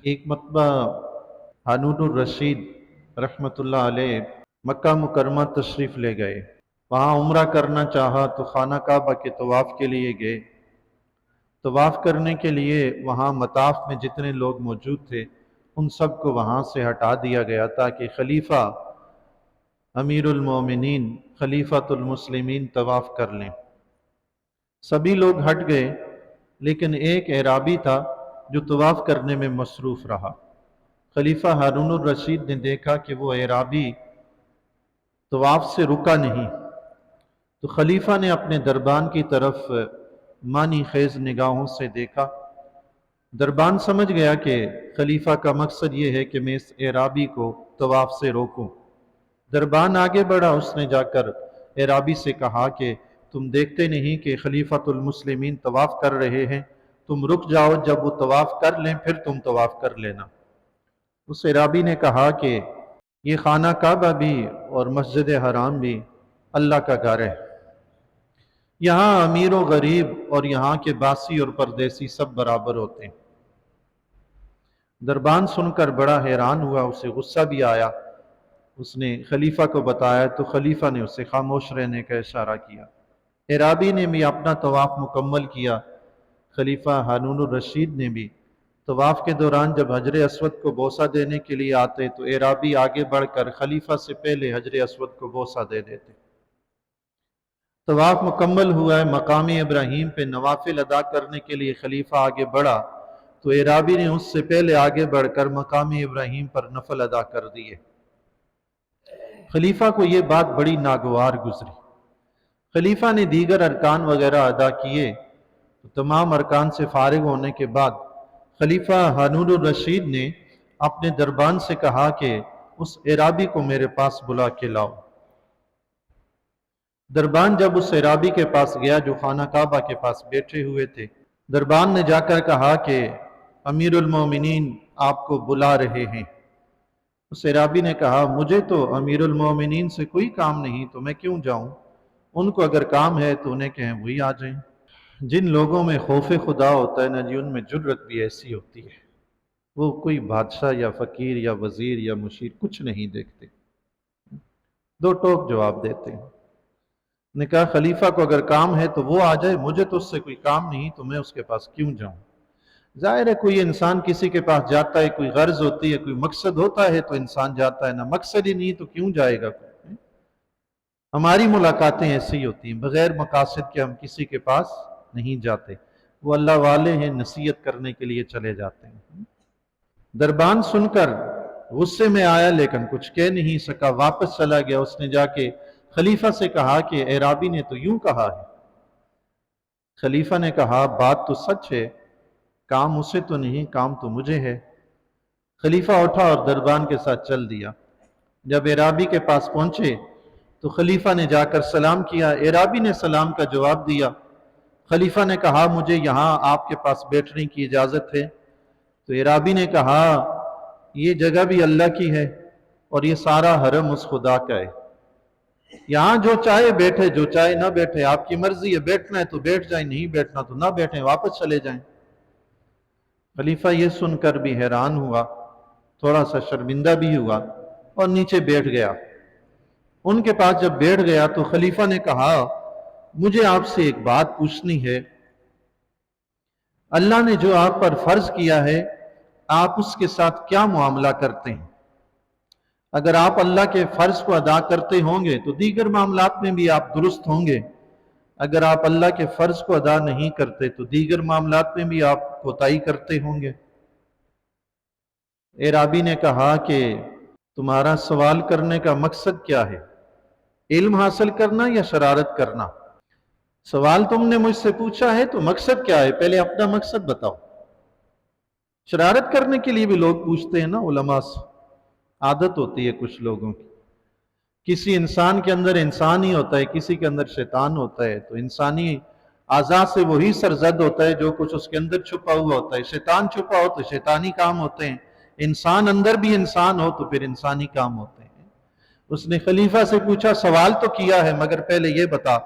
ایک مرتبہ ہارون الرشید رحمۃ اللہ علیہ مکہ مکرمہ تشریف لے گئے۔ وہاں عمرہ کرنا چاہا تو خانہ کعبہ کے طواف کے لیے گئے۔ طواف کرنے کے لیے وہاں مطاف میں جتنے لوگ موجود تھے ان سب کو وہاں سے ہٹا دیا گیا تاکہ خلیفہ امیر المومنین خلیفۃ المسلمین طواف کر لیں۔ سبھی لوگ ہٹ گئے لیکن ایک اعرابی تھا جو طواف کرنے میں مصروف رہا۔ خلیفہ ہارون الرشید نے دیکھا کہ وہ اعرابی طواف سے رکا نہیں، تو خلیفہ نے اپنے دربان کی طرف معنی خیز نگاہوں سے دیکھا۔ دربان سمجھ گیا کہ خلیفہ کا مقصد یہ ہے کہ میں اس اعرابی کو طواف سے روکوں۔ دربان آگے بڑھا، اس نے جا کر اعرابی سے کہا کہ تم دیکھتے نہیں کہ خلیفۃ المسلمین طواف کر رہے ہیں، تم رک جاؤ، جب وہ طواف کر لیں پھر تم طواف کر لینا۔ اس اعرابی نے کہا کہ یہ خانہ کعبہ بھی اور مسجد حرام بھی اللہ کا گھر ہے، یہاں امیر و غریب اور یہاں کے باسی اور پردیسی سب برابر ہوتے ہیں۔ دربان سن کر بڑا حیران ہوا، اسے غصہ بھی آیا۔ اس نے خلیفہ کو بتایا تو خلیفہ نے اسے خاموش رہنے کا اشارہ کیا۔ اعرابی نے بھی اپنا طواف مکمل کیا۔ خلیفہ ہارون الرشید نے بھی طواف کے دوران جب حجر اسود کو بوسہ دینے کے لیے آتے تو اعرابی آگے بڑھ کر خلیفہ سے پہلے حجر اسود کو بوسہ دے دیتے۔ طواف مکمل ہوا ہے، مقام ابراہیم پہ نوافل ادا کرنے کے لیے خلیفہ آگے بڑھا تو اعرابی نے اس سے پہلے آگے بڑھ کر مقام ابراہیم پر نفل ادا کر دیے۔ خلیفہ کو یہ بات بڑی ناگوار گزری۔ خلیفہ نے دیگر ارکان وغیرہ ادا کیے تو تمام ارکان سے فارغ ہونے کے بعد خلیفہ ہارون الرشید نے اپنے دربان سے کہا کہ اس اعرابی کو میرے پاس بلا کے لاؤ۔ دربان جب اس اعرابی کے پاس گیا جو خانہ کعبہ کے پاس بیٹھے ہوئے تھے، دربان نے جا کر کہا کہ امیر المومنین آپ کو بلا رہے ہیں۔ اس اعرابی نے کہا مجھے تو امیر المومنین سے کوئی کام نہیں، تو میں کیوں جاؤں؟ ان کو اگر کام ہے تو انہیں کہیں وہی آ جائیں۔ جن لوگوں میں خوف خدا ہوتا ہے نا جی، ان میں جرت بھی ایسی ہوتی ہے، وہ کوئی بادشاہ یا فقیر یا وزیر یا مشیر کچھ نہیں دیکھتے، دو ٹوک جواب دیتے ہیں۔ نے کہا خلیفہ کو اگر کام ہے تو وہ آ جائے، مجھے تو اس سے کوئی کام نہیں، تو میں اس کے پاس کیوں جاؤں؟ ظاہر ہے کوئی انسان کسی کے پاس جاتا ہے، کوئی غرض ہوتی ہے، کوئی مقصد ہوتا ہے تو انسان جاتا ہے، نہ مقصد ہی نہیں تو کیوں جائے گا کوئی؟ ہماری ملاقاتیں ایسی ہوتی ہیں، بغیر مقاصد کے ہم کسی کے پاس نہیں جاتے، وہ اللہ والے ہیں، نصیحت کرنے کے لیے چلے جاتے ہیں۔ دربان سن کر غصے میں آیا لیکن کچھ کہہ نہیں سکا، واپس چلا گیا۔ اس نے جا کے خلیفہ سے کہا کہ اعرابی نے تو یوں کہا ہے۔ خلیفہ نے کہا بات تو سچ ہے، کام اسے تو نہیں، کام تو مجھے ہے۔ خلیفہ اٹھا اور دربان کے ساتھ چل دیا۔ جب اعرابی کے پاس پہنچے تو خلیفہ نے جا کر سلام کیا، اعرابی نے سلام کا جواب دیا۔ خلیفہ نے کہا مجھے یہاں آپ کے پاس بیٹھنے کی اجازت ہے؟ تو اعرابی نے کہا یہ جگہ بھی اللہ کی ہے اور یہ سارا حرم اس خدا کا ہے، یہاں جو چاہے بیٹھے، جو چاہے نہ بیٹھے، آپ کی مرضی ہے، بیٹھنا ہے تو بیٹھ جائیں، نہیں بیٹھنا تو نہ بیٹھیں، واپس چلے جائیں۔ خلیفہ یہ سن کر بھی حیران ہوا، تھوڑا سا شرمندہ بھی ہوا اور نیچے بیٹھ گیا۔ ان کے پاس جب بیٹھ گیا تو خلیفہ نے کہا مجھے آپ سے ایک بات پوچھنی ہے، اللہ نے جو آپ پر فرض کیا ہے آپ اس کے ساتھ کیا معاملہ کرتے ہیں؟ اگر آپ اللہ کے فرض کو ادا کرتے ہوں گے تو دیگر معاملات میں بھی آپ درست ہوں گے، اگر آپ اللہ کے فرض کو ادا نہیں کرتے تو دیگر معاملات میں بھی آپ کوتاہی کرتے ہوں گے۔ اعرابی نے کہا کہ تمہارا سوال کرنے کا مقصد کیا ہے؟ علم حاصل کرنا یا شرارت کرنا؟ سوال تم نے مجھ سے پوچھا ہے تو مقصد کیا ہے؟ پہلے اپنا مقصد بتاؤ۔ شرارت کرنے کے لیے بھی لوگ پوچھتے ہیں نا علماء سے، عادت ہوتی ہے کچھ لوگوں کی۔ کسی انسان کے اندر انسان ہی ہوتا ہے، کسی کے اندر شیطان ہوتا ہے، تو انسانی اعضاء سے وہی سرزد ہوتا ہے جو کچھ اس کے اندر چھپا ہوا ہوتا ہے۔ شیطان چھپا ہو تو شیطانی کام ہوتے ہیں، انسان اندر بھی انسان ہو تو پھر انسانی کام ہوتے ہیں۔ اس نے خلیفہ سے پوچھا سوال تو کیا ہے مگر پہلے یہ بتا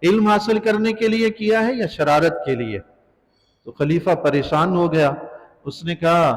علم حاصل کرنے کے لیے کیا ہے یا شرارت کے لیے؟ تو خلیفہ پریشان ہو گیا۔ اس نے کہا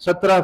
17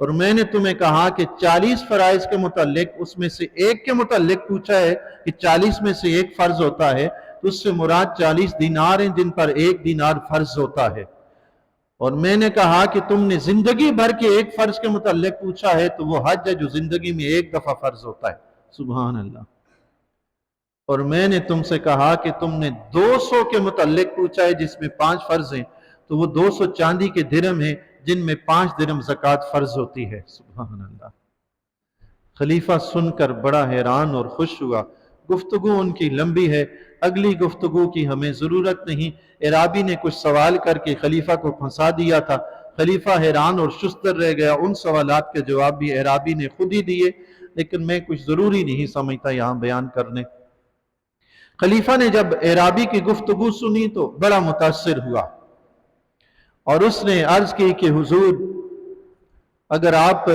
اور میں نے تمہیں کہا کہ 40 فرائض کے متعلق اس میں سے ایک کے متعلق پوچھا ہے کہ 40 میں سے ایک فرض ہوتا ہے، تو اس سے مراد 40 دینار ہیں جن پر ایک دینار فرض ہوتا ہے۔ اور میں نے کہا کہ تم نے زندگی بھر کے ایک فرض کے متعلق پوچھا ہے، تو وہ حج ہے جو زندگی میں ایک دفعہ فرض ہوتا ہے۔ سبحان اللہ۔ اور میں نے تم سے کہا کہ تم نے 200 کے متعلق پوچھا ہے جس میں 5 فرض ہیں، تو وہ 200 چاندی کے درہم ہیں جن میں 5 درہم زکوٰۃ فرض ہوتی ہے۔ سبحان اللہ۔ خلیفہ سن کر بڑا حیران اور خوش ہوا۔ گفتگو ان کی لمبی ہے، اگلی گفتگو کی ہمیں ضرورت نہیں۔ عرابی نے کچھ سوال کر کے خلیفہ کو پھنسا دیا تھا، خلیفہ حیران اور شستر رہ گیا۔ ان سوالات کے جواب بھی عرابی نے خود ہی دیے، لیکن میں کچھ ضروری نہیں سمجھتا یہاں بیان کرنے۔ خلیفہ نے جب عرابی کی گفتگو سنی تو بڑا متاثر ہوا، اور اس نے عرض کی کہ حضور اگر آپ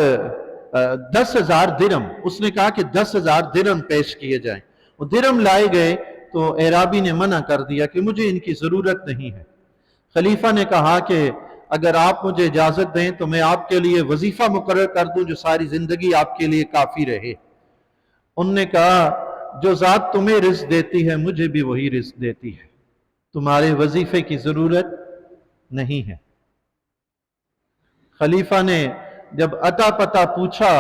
10,000 درہم، اس نے کہا کہ 10,000 درہم پیش کیے جائیں۔ وہ درہم لائے گئے تو عرابی نے منع کر دیا کہ مجھے ان کی ضرورت نہیں ہے۔ خلیفہ نے کہا کہ اگر آپ مجھے اجازت دیں تو میں آپ کے لیے وظیفہ مقرر کر دوں جو ساری زندگی آپ کے لیے کافی رہے۔ ان نے کہا جو ذات تمہیں رزق دیتی ہے مجھے بھی وہی رزق دیتی ہے، تمہارے وظیفے کی ضرورت نہیں ہے۔ خلیفہ نے جب اتا پتہ پوچھا،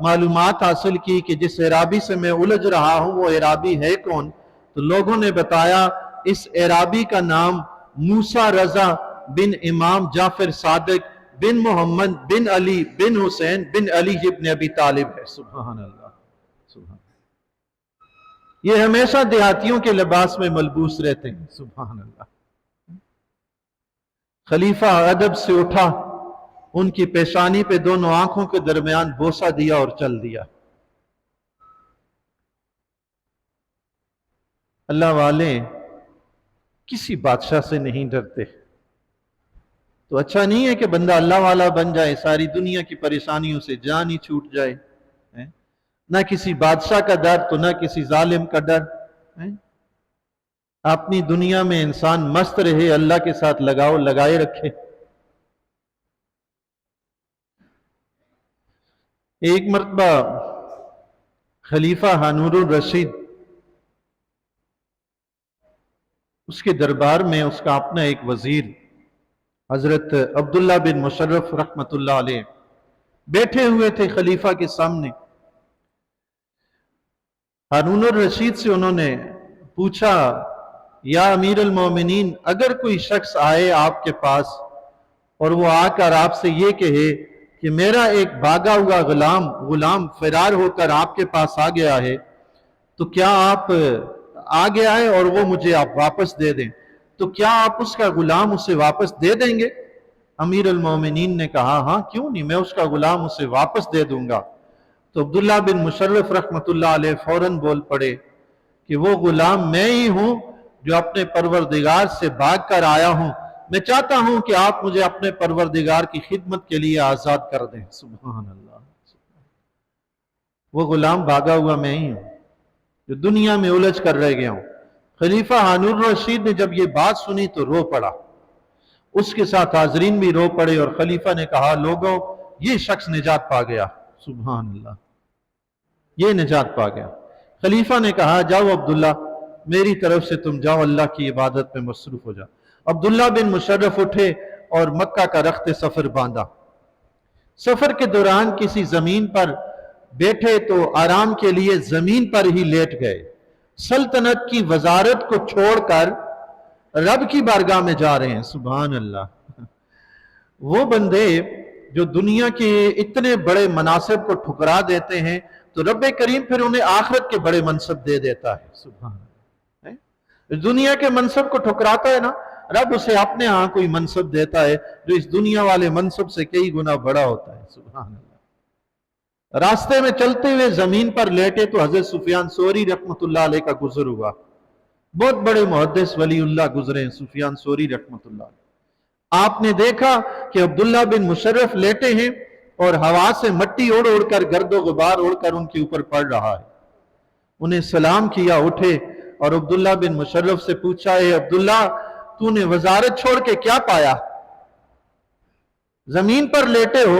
معلومات حاصل کی کہ جس عرابی سے میں الجھ رہا ہوں وہ عرابی ہے کون، تو لوگوں نے بتایا اس عرابی کا نام موسیٰ رضا بن امام جعفر صادق بن محمد بن علی بن حسین بن علی ابن ابی طالب ہے۔ سبحان اللہ، سبحان اللہ۔ یہ ہمیشہ دیہاتیوں کے لباس میں ملبوس رہتے ہیں۔ سبحان اللہ۔ خلیفہ ادب سے اٹھا، ان کی پیشانی پہ دونوں آنکھوں کے درمیان بوسہ دیا اور چل دیا۔ اللہ والے کسی بادشاہ سے نہیں ڈرتے، تو اچھا نہیں ہے کہ بندہ اللہ والا بن جائے، ساری دنیا کی پریشانیوں سے جان ہی چھوٹ جائے۔ نہ کسی بادشاہ کا ڈر تو نہ کسی ظالم کا ڈر۔ اپنی دنیا میں انسان مست رہے، اللہ کے ساتھ لگاؤ لگائے رکھے۔ ایک مرتبہ خلیفہ ہارون الرشید، اس کے دربار میں اس کا اپنا ایک وزیر حضرت عبداللہ بن مشرف رحمۃ اللہ علیہ بیٹھے ہوئے تھے خلیفہ کے سامنے۔ ہارون الرشید سے انہوں نے پوچھا یا امیر المومنین، اگر کوئی شخص آئے آپ کے پاس اور وہ آ کر آپ سے یہ کہے کہ میرا ایک بھاگا ہوا غلام فرار ہو کر آپ کے پاس آ گیا ہے، تو کیا آپ آ گیا ہے اور وہ مجھے آپ واپس دے دیں، تو کیا آپ اس کا غلام اسے واپس دے دیں گے؟ امیر المومنین نے کہا ہاں کیوں نہیں، میں اس کا غلام اسے واپس دے دوں گا۔ تو عبداللہ بن مشرف رحمۃ اللہ علیہ فوراً بول پڑے کہ وہ غلام میں ہی ہوں جو اپنے پروردگار سے بھاگ کر آیا ہوں، میں چاہتا ہوں کہ آپ مجھے اپنے پروردگار کی خدمت کے لیے آزاد کر دیں۔ سبحان اللہ۔ وہ غلام بھاگا ہوا میں ہی ہوں جو دنیا میں الجھ کر رہ گیا ہوں۔ خلیفہ ہارون الرشید نے جب یہ بات سنی تو رو پڑا، اس کے ساتھ حاضرین بھی رو پڑے، اور خلیفہ نے کہا لوگوں یہ شخص نجات پا گیا۔ سبحان اللہ، یہ نجات پا گیا۔ خلیفہ نے کہا جاؤ عبداللہ، میری طرف سے تم جاؤ، اللہ کی عبادت میں مصروف ہو جاؤ۔ عبداللہ بن مشرف اٹھے اور مکہ کا رخت سفر باندھا۔ سفر کے دوران کسی زمین پر بیٹھے تو آرام کے لیے زمین پر ہی لیٹ گئے۔ سلطنت کی وزارت کو چھوڑ کر رب کی بارگاہ میں جا رہے ہیں۔ سبحان اللہ۔ وہ بندے جو دنیا کے اتنے بڑے مناصب کو ٹھکرا دیتے ہیں تو رب کریم پھر انہیں آخرت کے بڑے منصب دے دیتا ہے۔ سبحان اللہ۔ دنیا کے منصب کو ٹھکراتا ہے نا، رب اسے اپنے ہاں کوئی منصب دیتا ہے جو اس دنیا والے منصب سے کئی گنا بڑا ہوتا ہے۔ سبحان اللہ۔ راستے میں چلتے ہوئے زمین پر لیٹے تو حضرت سفیان ثوری رحمۃ اللہ علیہ کا گزر ہوا۔ بہت بڑے محدث ولی اللہ گزرے ہیں سفیان ثوری رحمۃ اللہ علیہ۔ آپ نے دیکھا کہ عبداللہ بن مشرف لیٹے ہیں اور ہوا سے مٹی اڑ اڑ کر، گرد و غبار اڑ کر ان کے اوپر پڑ رہا ہے۔ انہیں سلام کیا، اٹھے اور عبداللہ بن مشرف سے پوچھا اے عبداللہ تو نے وزارت چھوڑ کے کیا پایا؟ زمین پر لیٹے ہو،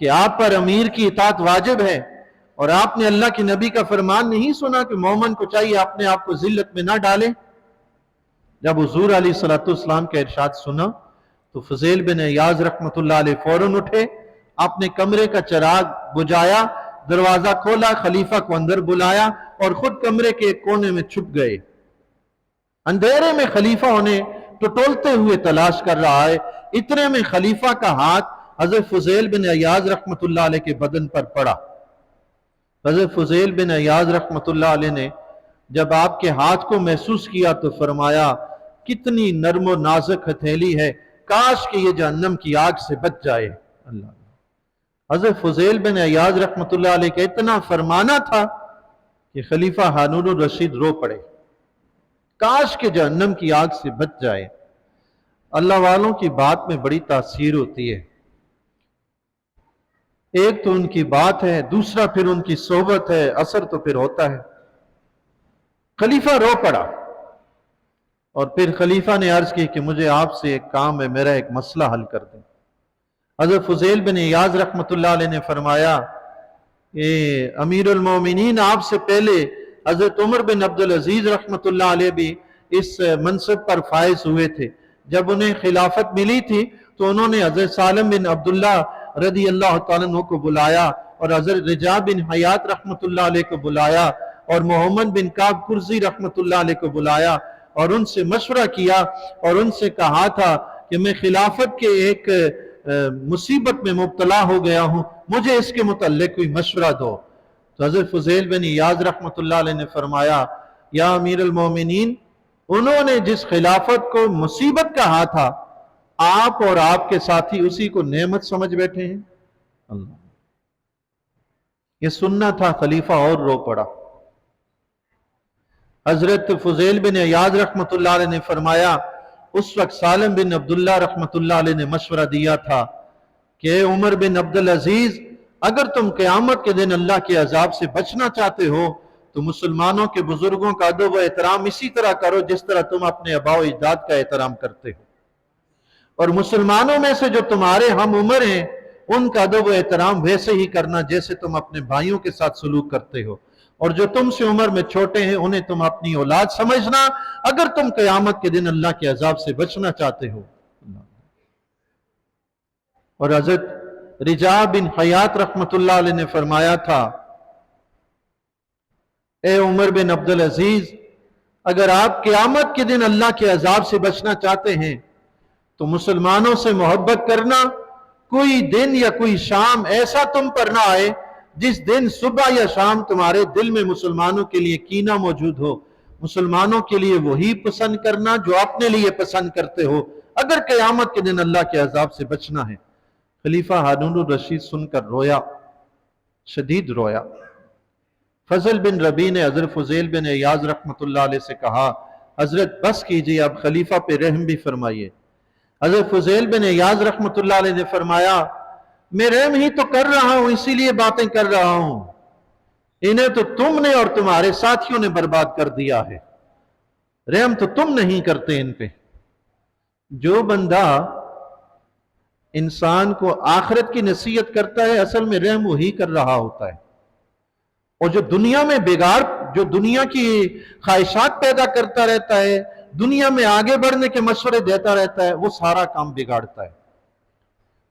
کہ آپ پر امیر کی اطاعت واجب ہے، اور آپ نے اللہ کے نبی کا فرمان نہیں سنا کہ مومن کو چاہیے اپنے آپ کو ذلت میں نہ ڈالے؟ جب حضور علیہ الصلوۃ والسلام کا ارشاد سنا تو فضیل بن عیاض رحمۃ اللہ علیہ فوراً اٹھے، اپنے کمرے کا چراغ بجھایا، دروازہ کھولا، خلیفہ کو اندر بلایا اور خود کمرے کے ایک کونے میں چھپ گئے۔ اندھیرے میں خلیفہ انہیں ٹٹولتے ہوئے تلاش کر رہا ہے، اتنے میں خلیفہ کا ہاتھ حضرت فضیل بن عیاض رحمۃ اللہ علیہ کے بدن پر پڑا۔ حضرت فضیل بن عیاض رحمۃ اللہ علیہ نے جب آپ کے ہاتھ کو محسوس کیا تو فرمایا کتنی نرم و نازک ہتھیلی ہے، کاش کہ یہ جہنم کی آگ سے بچ جائے۔ اللہ حضرت فضیل بن عیاض رحمۃ اللہ علیہ کا اتنا فرمانا تھا کہ خلیفہ ہارون الرشید رو پڑے، کاش کہ جہنم کی آگ سے بچ جائے۔ اللہ والوں کی بات میں بڑی تاثیر ہوتی ہے، ایک تو ان کی بات ہے، دوسرا پھر ان کی صحبت ہے، اثر تو پھر ہوتا ہے۔ خلیفہ رو پڑا اور پھر خلیفہ نے عرض کی کہ مجھے آپ سے ایک کام ہے، میرا ایک مسئلہ حل کر دیں۔ حضرت فضیل بن عیاض رحمۃ اللہ علیہ نے فرمایا کہ امیر المومنین، آپ سے پہلے حضرت عمر بن عبدالعزیز رحمۃ اللہ علیہ بھی اس منصب پر فائز ہوئے تھے۔ جب انہیں خلافت ملی تھی تو انہوں نے حضرت سالم بن عبداللہ رضی اللہ تعالیٰ عنہ کو بلایا اور حضرت رجاء بن حیات رحمۃ اللہ علیہ کو بلایا اور محمد بن کعب کرزی رحمۃ اللہ علیہ کو بلایا اور ان سے مشورہ کیا اور ان سے کہا تھا کہ میں خلافت کے ایک مصیبت میں مبتلا ہو گیا ہوں، مجھے اس کے متعلق کوئی مشورہ دو۔ تو حضرت فضیل بن عیاض رحمۃ اللہ علیہ نے فرمایا یا امیر المومنین، انہوں نے جس خلافت کو مصیبت کہا تھا آپ اور آپ کے ساتھی اسی کو نعمت سمجھ بیٹھے ہیں۔ اللہ یہ سننا تھا، خلیفہ اور رو پڑا۔ حضرت فضیل بن عیاض رحمۃ اللہ علیہ نے فرمایا اس وقت سالم بن عبداللہ رحمۃ اللہ علیہ نے مشورہ دیا تھا کہ اے عمر بن عبدالعزیز، اگر تم قیامت کے دن اللہ کے عذاب سے بچنا چاہتے ہو تو مسلمانوں کے بزرگوں کا ادب و احترام اسی طرح کرو جس طرح تم اپنے آباء و اجداد کا احترام کرتے ہو، اور مسلمانوں میں سے جو تمہارے ہم عمر ہیں ان کا ادب و احترام ویسے ہی کرنا جیسے تم اپنے بھائیوں کے ساتھ سلوک کرتے ہو، اور جو تم سے عمر میں چھوٹے ہیں انہیں تم اپنی اولاد سمجھنا اگر تم قیامت کے دن اللہ کے عذاب سے بچنا چاہتے ہو۔ اور حضرت رجاء بن حیات رحمۃ اللہ علیہ نے فرمایا تھا اے عمر بن عبدالعزیز، اگر آپ قیامت کے دن اللہ کے عذاب سے بچنا چاہتے ہیں تو مسلمانوں سے محبت کرنا، کوئی دن یا کوئی شام ایسا تم پر نہ آئے جس دن صبح یا شام تمہارے دل میں مسلمانوں کے لیے کینہ موجود ہو، مسلمانوں کے لیے وہی پسند کرنا جو اپنے لیے پسند کرتے ہو اگر قیامت کے دن اللہ کے عذاب سے بچنا ہے۔ خلیفہ ہارون الرشید سن کر رویا، شدید رویا۔ فضل بن ربیع نے حضرت فضیل بن عیاض رحمۃ اللہ علیہ سے کہا حضرت بس کیجئے، اب خلیفہ پہ رحم بھی فرمائیے۔ حضرت فضیل بن عیاض رحمۃ اللہ علیہ نے فرمایا میں رحم ہی تو کر رہا ہوں، اسی لیے باتیں کر رہا ہوں، انہیں تو تم نے اور تمہارے ساتھیوں نے برباد کر دیا ہے، رحم تو تم نہیں کرتے ان پہ۔ جو بندہ انسان کو آخرت کی نصیحت کرتا ہے اصل میں رحم وہی کر رہا ہوتا ہے، اور جو دنیا میں بگاڑ، جو دنیا کی خواہشات پیدا کرتا رہتا ہے، دنیا میں آگے بڑھنے کے مشورے دیتا رہتا ہے، وہ سارا کام بگاڑتا ہے،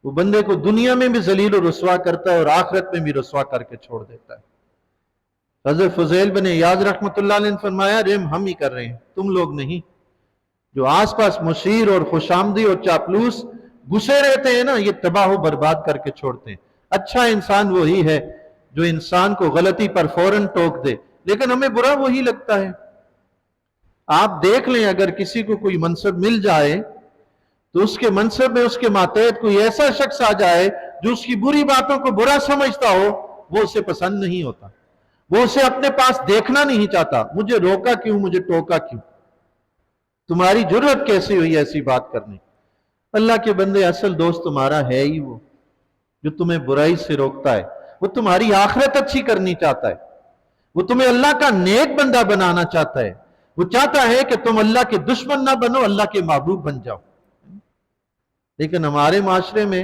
وہ بندے کو دنیا میں بھی ذلیل و رسوا کرتا ہے اور آخرت میں بھی رسوا کر کے چھوڑ دیتا ہے۔ حضرت فضیل بن عیاض رحمۃ اللہ علیہ نے فرمایا رحم ہم ہی کر رہے ہیں، تم لوگ نہیں۔ جو آس پاس مشیر اور خوشامدی اور چاپلوس گھسے رہتے ہیں نا، یہ تباہ و برباد کر کے چھوڑتے ہیں۔ اچھا انسان وہی ہے جو انسان کو غلطی پر فوراً ٹوک دے، لیکن ہمیں برا وہی لگتا ہے۔ آپ دیکھ لیں اگر کسی کو کوئی منصب مل جائے تو اس کے منصب میں اس کے ماتحت کوئی ایسا شخص آ جائے جو اس کی بری باتوں کو برا سمجھتا ہو، وہ اسے پسند نہیں ہوتا، وہ اسے اپنے پاس دیکھنا نہیں چاہتا۔ مجھے روکا کیوں، مجھے ٹوکا کیوں، تمہاری جرأت کیسی ہوئی ایسی بات کرنے؟ اللہ کے بندے، اصل دوست تمہارا ہے ہی وہ جو تمہیں برائی سے روکتا ہے، وہ تمہاری آخرت اچھی کرنی چاہتا ہے، وہ تمہیں اللہ کا نیک بندہ بنانا چاہتا ہے، وہ چاہتا ہے کہ تم اللہ کے دشمن نہ بنو، اللہ کے محبوب بن جاؤ۔ لیکن ہمارے معاشرے میں